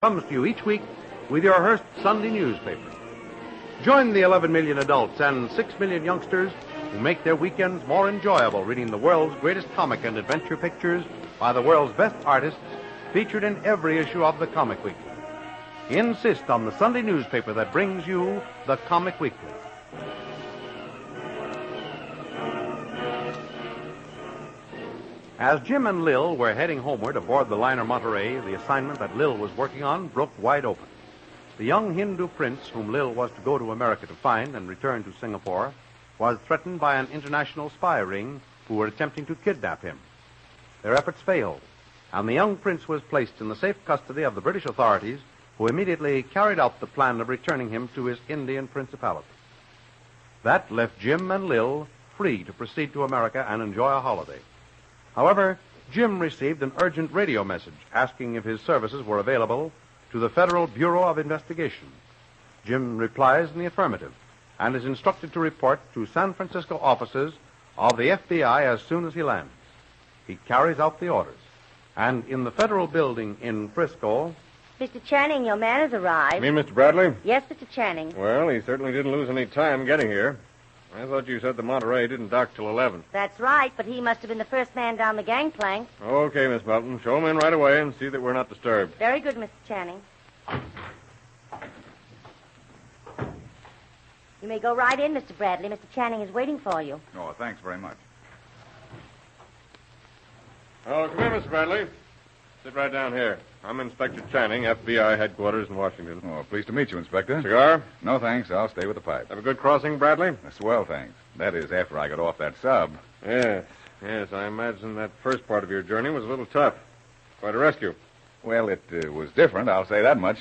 comes to you each week with your Hearst Sunday newspaper. Join the 11 million adults and 6 million youngsters who make their weekends more enjoyable reading the world's greatest comic and adventure pictures by the world's best artists featured in every issue of the Comic Weekly. Insist on the Sunday newspaper that brings you the Comic Weekly. As Jim and Lil were heading homeward aboard the liner Monterey, the assignment that Lil was working on broke wide open. The young Hindu prince whom Lil was to go to America to find and return to Singapore was threatened by an international spy ring who were attempting to kidnap him. Their efforts failed, and the young prince was placed in the safe custody of the British authorities, who immediately carried out the plan of returning him to his Indian principality. That left Jim and Lil free to proceed to America and enjoy a holiday. However, Jim received an urgent radio message asking if his services were available to the Federal Bureau of Investigation. Jim replies in the affirmative and is instructed to report to San Francisco offices of the FBI as soon as he lands. He carries out the orders. And in the federal building in Frisco... Mr. Channing, your man has arrived. You mean Mr. Bradley? Yes, Mr. Channing. Well, he certainly didn't lose any time getting here. I thought you said the Monterey didn't dock till 11. That's right, but he must have been the first man down the gangplank. Okay, Miss Melton. Show him in right away and see that we're not disturbed. Very good, Mr. Channing. You may go right in, Mr. Bradley. Mr. Channing is waiting for you. Oh, thanks very much. Oh, come here, Mr. Bradley. Sit right down here. I'm Inspector Channing, FBI headquarters in Washington. Oh, pleased to meet you, Inspector. Cigar? No, thanks. I'll stay with the pipe. Have a good crossing, Bradley? Swell, thanks. That is, after I got off that sub. Yes. I imagine that first part of your journey was a little tough. Quite a rescue. Well, it was different, I'll say that much.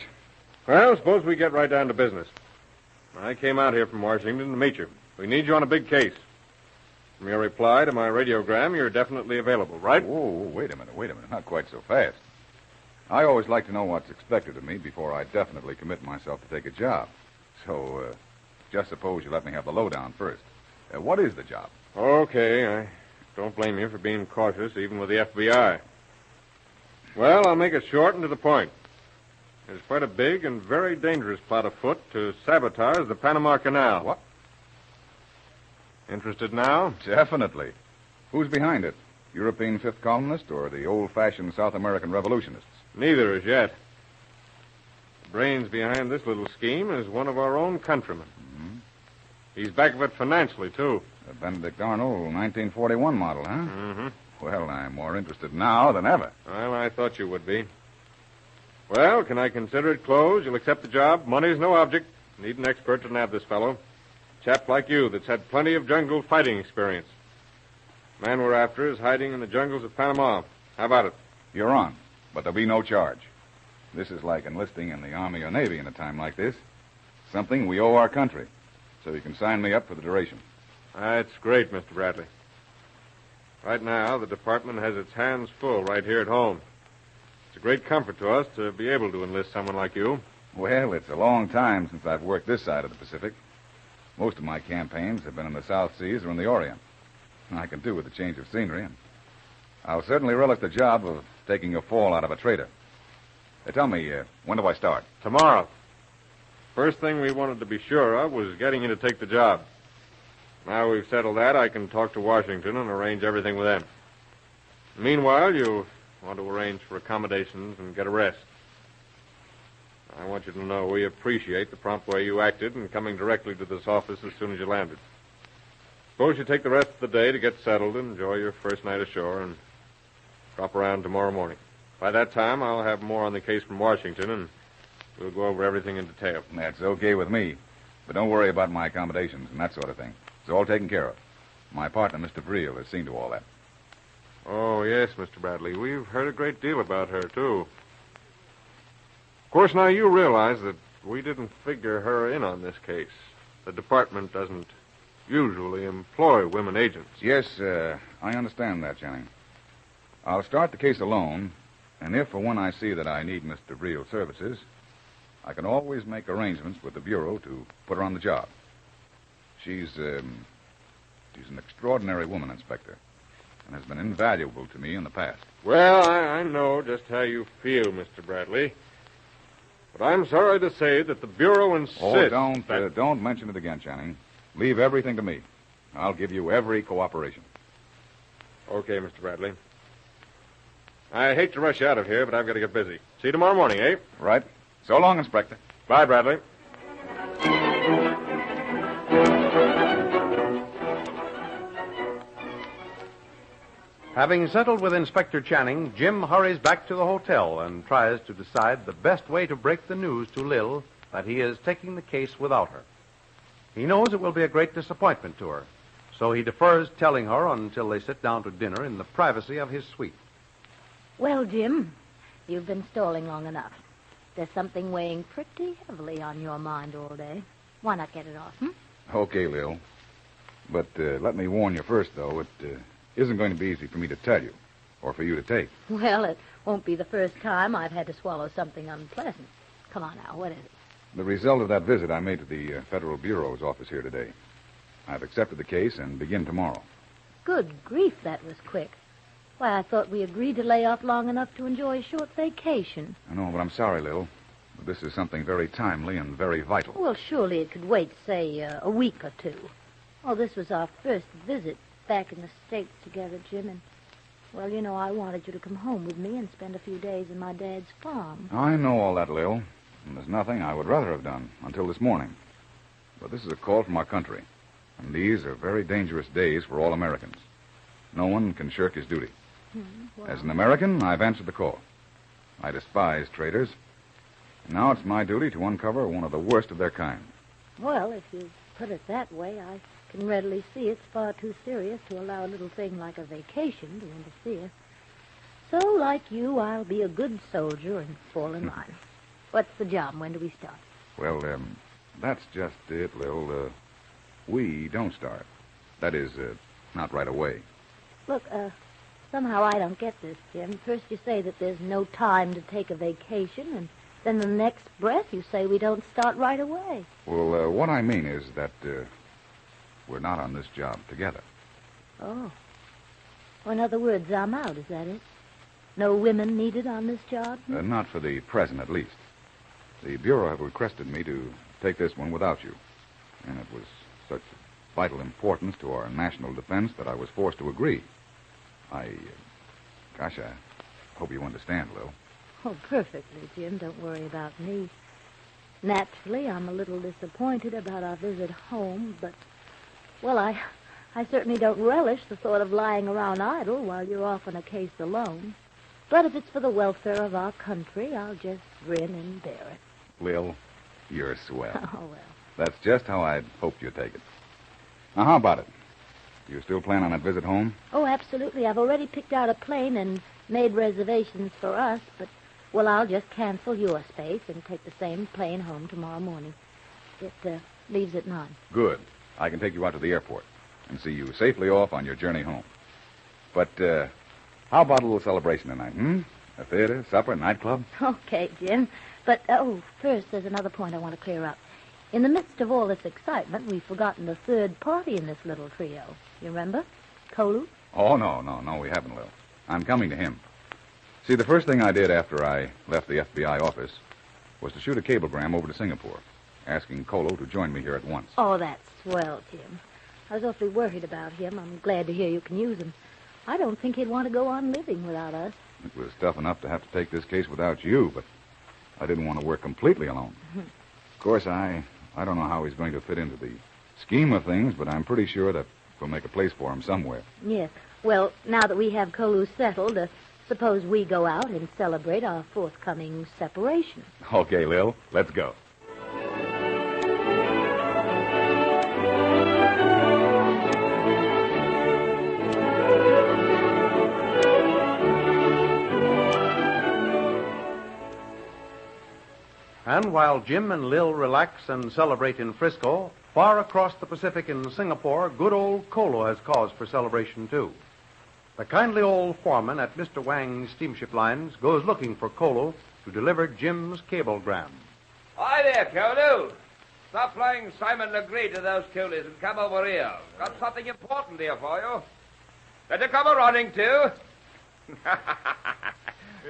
Well, suppose we get right down to business. I came out here from Washington to meet you. We need you on a big case. From your reply to my radiogram, you're definitely available, right? Oh, wait a minute. Not quite so fast. I always like to know what's expected of me before I definitely commit myself to take a job. So, just suppose you let me have the lowdown first. What is the job? Okay, I don't blame you for being cautious, even with the FBI. Well, I'll make it short and to the point. There's quite a big and very dangerous plot afoot to sabotage the Panama Canal. What? Interested now? Definitely. Who's behind it? European fifth colonists or the old-fashioned South American revolutionists? Neither as yet. The brains behind this little scheme is one of our own countrymen. Mm-hmm. He's back of it financially, too. The Benedict Arnold 1941 model, huh? Mm-hmm. Well, I'm more interested now than ever. Well, I thought you would be. Well, can I consider it closed? You'll accept the job? Money's no object. Need an expert to nab this fellow. Chap like you that's had plenty of jungle fighting experience. Man we're after is hiding in the jungles of Panama. How about it? You're on, but there'll be no charge. This is like enlisting in the Army or Navy in a time like this. Something we owe our country. So you can sign me up for the duration. That's great, Mr. Bradley. Right now, the department has its hands full right here at home. It's a great comfort to us to be able to enlist someone like you. Well, it's a long time since I've worked this side of the Pacific. Most of my campaigns have been in the South Seas or in the Orient. I can do with a change of scenery, and I'll certainly relish the job of taking a fall out of a traitor. Tell me, when do I start? Tomorrow. First thing we wanted to be sure of was getting you to take the job. Now we've settled that, I can talk to Washington and arrange everything with them. Meanwhile, you'll want to arrange for accommodations and get a rest. I want you to know we appreciate the prompt way you acted in coming directly to this office as soon as you landed. Suppose you take the rest of the day to get settled and enjoy your first night ashore and drop around tomorrow morning. By that time, I'll have more on the case from Washington, and we'll go over everything in detail. That's okay with me. But don't worry about my accommodations and that sort of thing. It's all taken care of. My partner, Mr. Vreel, has seen to all that. Oh, yes, Mr. Bradley. We've heard a great deal about her, too. Of course, now you realize that we didn't figure her in on this case. The department doesn't usually employ women agents. Yes, I understand that, Channing. I'll start the case alone, and if or when I see that I need Mr. Vreel's services, I can always make arrangements with the Bureau to put her on the job. She's an extraordinary woman, Inspector, and has been invaluable to me in the past. Well, I know just how you feel, Mr. Bradley. But I'm sorry to say that the Bureau insists... Oh, don't mention it again, Channing. Leave everything to me. I'll give you every cooperation. Okay, Mr. Bradley. I hate to rush you out of here, but I've got to get busy. See you tomorrow morning, eh? Right. So long, Inspector. Bye, Bradley. Having settled with Inspector Channing, Jim hurries back to the hotel and tries to decide the best way to break the news to Lil that he is taking the case without her. He knows it will be a great disappointment to her, so he defers telling her until they sit down to dinner in the privacy of his suite. Well, Jim, you've been stalling long enough. There's something weighing pretty heavily on your mind all day. Why not get it off, Okay, Lil. But let me warn you first, though. It isn't going to be easy for me to tell you, or for you to take. Well, it won't be the first time I've had to swallow something unpleasant. Come on now, what is it? The result of that visit I made to the Federal Bureau's office here today. I've accepted the case and begin tomorrow. Good grief, that was quick. Why, I thought we agreed to lay off long enough to enjoy a short vacation. I know, but I'm sorry, Lil. But this is something very timely and very vital. Well, surely it could wait, say, a week or two. Oh, this was our first visit back in the States together, Jim, and, well, you know, I wanted you to come home with me and spend a few days in my dad's farm. I know all that, Lil. And there's nothing I would rather have done until this morning. But this is a call from our country. And these are very dangerous days for all Americans. No one can shirk his duty. Well, As an American, I've answered the call. I despise traitors. And now it's my duty to uncover one of the worst of their kind. well, if you put it that way, I can readily see it's far too serious to allow a little thing like a vacation to interfere. So, like you, I'll be a good soldier and fall in line. What's the job? When do we start? Well, that's just it, Lil. We don't start. That is, not right away. Look, somehow I don't get this, Jim. First you say that there's no time to take a vacation, and then the next breath you say we don't start right away. Well, what I mean is that we're not on this job together. Oh. Well, in other words, I'm out, is that it? No women needed on this job? Not for the present, at least. The Bureau have requested me to take this one without you. And it was such vital importance to our national defense that I was forced to agree. I hope you understand, Lil. Oh, perfectly, Jim. Don't worry about me. Naturally, I'm a little disappointed about our visit home, but, well, I certainly don't relish the thought of lying around idle while you're off on a case alone. But if it's for the welfare of our country, I'll just grin and bear it. Lil, you're swell. Oh, well. That's just how I'd hoped you'd take it. Now, how about it? You still plan on that visit home? Oh, absolutely. I've already picked out a plane and made reservations for us, but, well, I'll just cancel your space and take the same plane home tomorrow morning. It leaves at 9. Good. I can take you out to the airport and see you safely off on your journey home. But, how about a little celebration tonight, A theater, supper, nightclub? Okay, Jim. But, first, there's another point I want to clear up. In the midst of all this excitement, we've forgotten the third party in this little trio. You remember? Kolu? Oh, no, we haven't, Lil. I'm coming to him. See, the first thing I did after I left the FBI office was to shoot a cablegram over to Singapore, asking Kolu to join me here at once. Oh, that's swell, Jim. I was awfully worried about him. I'm glad to hear you can use him. I don't think he'd want to go on living without us. It was tough enough to have to take this case without you, but I didn't want to work completely alone. Of course, I don't know how he's going to fit into the scheme of things, but I'm pretty sure that we'll make a place for him somewhere. Yes. Well, now that we have Kolu settled, suppose we go out and celebrate our forthcoming separation. Okay, Lil, let's go. And while Jim and Lil relax and celebrate in Frisco, far across the Pacific in Singapore, good old Kolo has cause for celebration, too. The kindly old foreman at Mr. Wang's steamship lines goes looking for Kolo to deliver Jim's cablegram. Hi there, Kolo. Stop playing Simon Legree to those coolies and come over here. Got something important here for you. Did you come a running, too?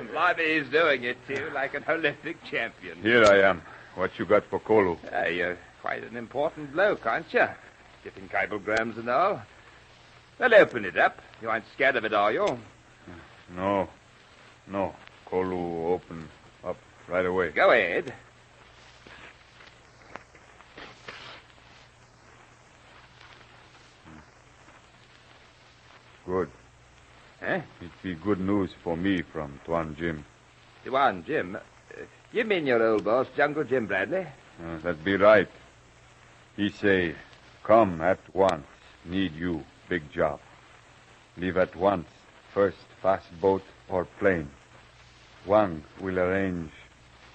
Blimey, he's doing it, too, like an Olympic champion. Here I am. What you got for Kolu? You're quite an important bloke, aren't you? Shipping cablegrams and all. Well, open it up. You aren't scared of it, are you? No. Kolu open up right away. Go ahead. Good. Huh? It be good news for me from Tuan Jim. Tuan Jim? You mean your old boss, Jungle Jim Bradley? That be right. He say, come at once. Need you. Big job. Leave at once. First, fast boat or plane. Wang will arrange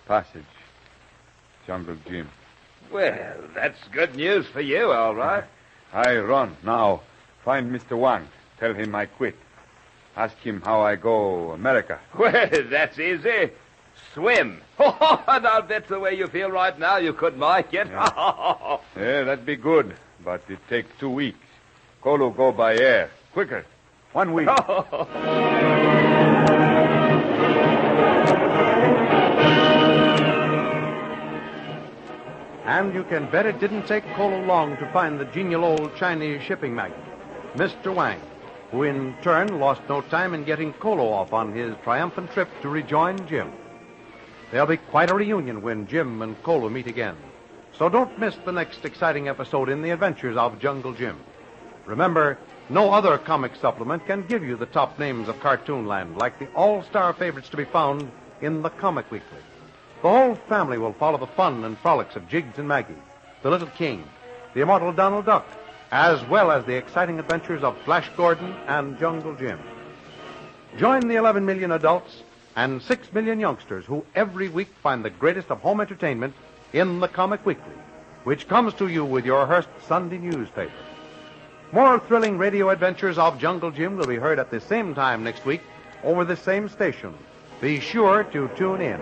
passage. Jungle Jim. Well, that's good news for you, all right. I run now. Find Mr. Wang. Tell him I quit. Ask him how I go America. Well, that's easy. Swim. And I'll bet the way you feel right now you could make it. Yeah, that'd be good. But it take 2 weeks. Kolu go by air. Quicker. 1 week. And you can bet it didn't take Kolo long to find the genial old Chinese shipping magnate, Mr. Wang, who in turn lost no time in getting Kolo off on his triumphant trip to rejoin Jim. There'll be quite a reunion when Jim and Kolo meet again. So don't miss the next exciting episode in the adventures of Jungle Jim. Remember, no other comic supplement can give you the top names of Cartoonland like the all-star favorites to be found in the Comic Weekly. The whole family will follow the fun and frolics of Jiggs and Maggie, the Little King, the immortal Donald Duck, as well as the exciting adventures of Flash Gordon and Jungle Jim. Join the 11 million adults and 6 million youngsters who every week find the greatest of home entertainment in the Comic Weekly, which comes to you with your Hearst Sunday newspaper. More thrilling radio adventures of Jungle Jim will be heard at the same time next week over the same station. Be sure to tune in.